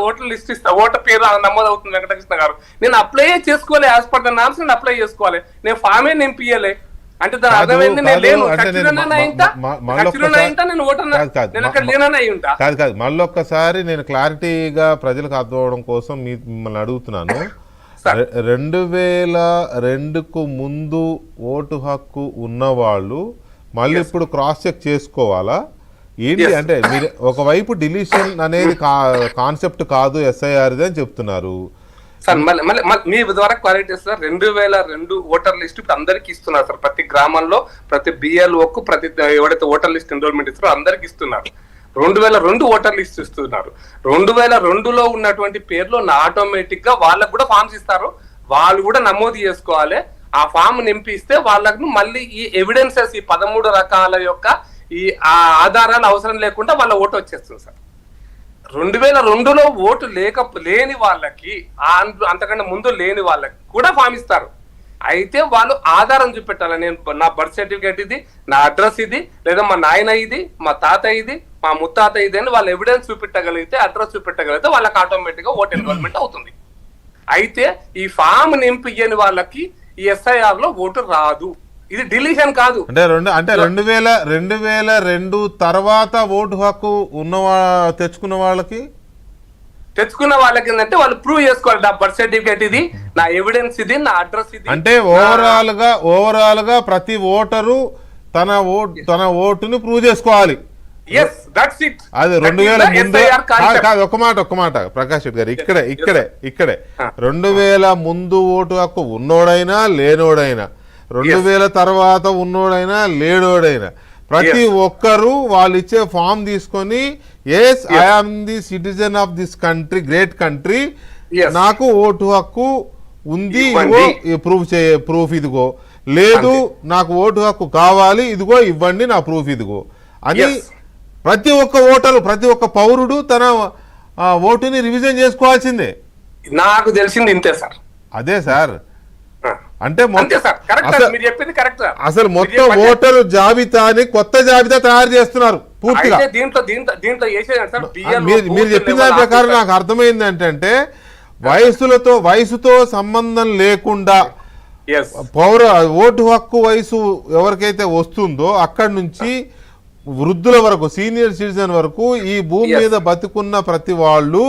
Voter list ఇస్తా, voter పేరు నమోదు అవుతుంది వెంకటకృష్ణ గారు. నేను అప్లై చేసుకోవాలి, యాజ్ పర్ ద నామ్స్ నేను అప్లై చేసుకోవాలి, నేను ఫామే నింపియలే అంటే దాని అర్థమైంది నేను లేను. కాదు మళ్ళొక్కసారి నేను క్లారిటీగా ప్రజలకు అర్థం అవడం కోసం మిమ్మల్ని అడుగుతున్నాను. 2002కు ముందు ఓటు హక్కు ఉన్నవాళ్ళు మళ్ళీ ఇప్పుడు క్రాస్ చెక్ చేసుకోవాలా ఏంటి? అంటే మీరు ఒకవైపు డిలీషన్ అనేది కాన్సెప్ట్ కాదు ఎస్ఐఆర్ది అని చెప్తున్నారు సార్. మీ ద్వారా క్వాలిటీ సార్ 2002 ఓటర్ లిస్ట్ ఇప్పుడు అందరికి ఇస్తున్నారు సార్. ప్రతి గ్రామంలో ప్రతి బిఎల్ఓకు ప్రతి ఎవరైతే ఓటర్ లిస్ట్ ఎన్రోల్మెంట్ ఇస్తారో అందరికి ఇస్తున్నారు. 2002 ఓటర్ లిస్ట్ ఇస్తున్నారు. 2002లో ఉన్నటువంటి పేర్లు ఆటోమేటిక్ గా వాళ్ళకు కూడా ఫామ్స్ ఇస్తారు, వాళ్ళు కూడా నమోదు చేసుకోవాలి. ఆ ఫామ్ నింపిస్తే వాళ్ళకు మళ్ళీ ఈ ఎవిడెన్సెస్ ఈ 13 రకాల యొక్క ఈ ఆధారాలు అవసరం లేకుండా వాళ్ళ ఓటు వచ్చేస్తుంది సార్. 2002లో ఓటు లేని వాళ్ళకి అంతకంటే ముందు లేని వాళ్ళకి కూడా ఫామ్ ఇస్తారు. అయితే వాళ్ళు ఆధారం చూపెట్టాలి, నేను నా బర్త్ సర్టిఫికేట్ ఇది, నా అడ్రస్ ఇది, లేదా మా నాయన ఇది, మా తాత ఇది, మా ముత్తాత ఇది అని వాళ్ళు ఎవిడెన్స్ చూపెట్టగలిగితే, అడ్రస్ చూపెట్టగలిగితే వాళ్ళకి ఆటోమేటిక్ గా ఓటు ఎన్రోల్మెంట్ అవుతుంది. అయితే ఈ ఫామ్ నింపియని వాళ్ళకి ఈ ఎస్ఐఆర్ లో ఓటు రాదు. ఇది డిలీషన్ కాదు. అంటే 2002 తర్వాత ఓటు హక్కు తెచ్చుకున్న వాళ్ళకి ఏంటంటే వాళ్ళు ప్రూవ్ చేసుకోవాలి, నా బర్త్ సర్టిఫికేట్ ఇది, నా ఎవిడెన్స్ ఇది, నా అడ్రస్ ఇది. అంటే ఓవరాల్ గా ప్రతి ఓటరు తన ఓటుని ప్రూవ్ చేసుకోవాలి. అది 2000 ముందు ఒక్క మాట ప్రకాష్ రెడ్డి గారు ఇక్కడే 2000 ముందు ఓటు హక్కు ఉన్నోడైనా లేనోడైనా, 2000 తర్వాత ఉన్నోడైనా లేడోడైనా ప్రతి ఒక్కరు వాళ్ళు ఇచ్చే ఫామ్ తీసుకొని yes I am the citizen of this country, great country, నాకు ఓటు హక్కు ఉంది, ఇదిగో ప్రూఫ్ ఇదిగో, లేదు నాకు ఓటు హక్కు కావాలి, ఇదిగో ఇవ్వండి నా ప్రూఫ్ ఇదిగో అని ప్రతి ఒక్క ఓటరు, ప్రతి ఒక్క పౌరుడు తన ఓటుని రివిజన్ చేసుకోవాల్సిందే. నాకు తెలిసింది ఇంతే సార్. అదే సార్, అంటే అసలు మొత్తం ఓటరు జాబితాని కొత్త జాబితా తయారు చేస్తున్నారు పూర్తిగా. మీరు చెప్పిన దాని ప్రకారం నాకు అర్థమైంది ఏంటంటే వయసుతో సంబంధం లేకుండా ఓటు హక్కు వయసు ఎవరికైతే వస్తుందో అక్కడి నుంచి వృద్ధుల వరకు, సీనియర్ సిటిజన్ వరకు ఈ భూమి మీద బతుకున్న ప్రతి వాళ్ళు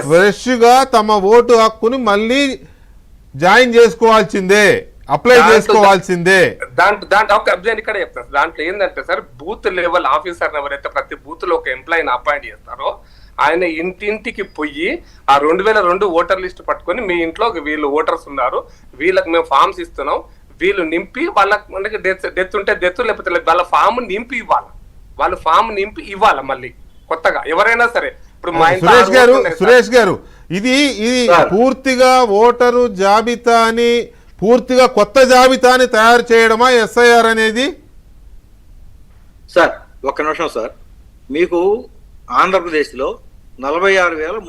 ఫ్రెష్ గా తమ ఓటు హక్కుని మళ్ళీ జాయిన్ చేసుకోవాల్సిందే, అప్లై చేసుకోవాల్సిందే. ఇక్కడ చెప్తాను, దాంట్లో ఏంటంటే సార్ బూత్ లెవెల్ ఆఫీసర్ ఎవరైతే ప్రతి బూత్ లో ఒక ఎంప్లాయీని అపాయింట్ చేస్తారో ఆయన ఇంటింటికి పోయి ఆ 2002 ఓటర్ లిస్ట్ పట్టుకొని మీ ఇంట్లో వీళ్ళు ఓటర్స్ ఉన్నారు, వీళ్ళకి మేము ఫామ్స్ ఇస్తున్నాం, వీళ్ళు నింపి వాళ్ళకి డెత్ ఉంటే డెత్, లేకపోతే వాళ్ళ ఫామ్ నింపి ఇవ్వాలి, వాళ్ళు ఫామ్ నింపి ఇవ్వాలి మళ్ళీ కొత్తగా ఎవరైనా సరే. ఇప్పుడు మా సురేష్ గారు ఇది పూర్తిగా ఓటరు జాబితాని పూర్తిగా కొత్త జాబితాని తయారు చేయడమా ఎస్ఐఆర్ అనేది? సార్ ఒక్క నిమిషం సార్, మీకు ఆంధ్రప్రదేశ్ లో 46,300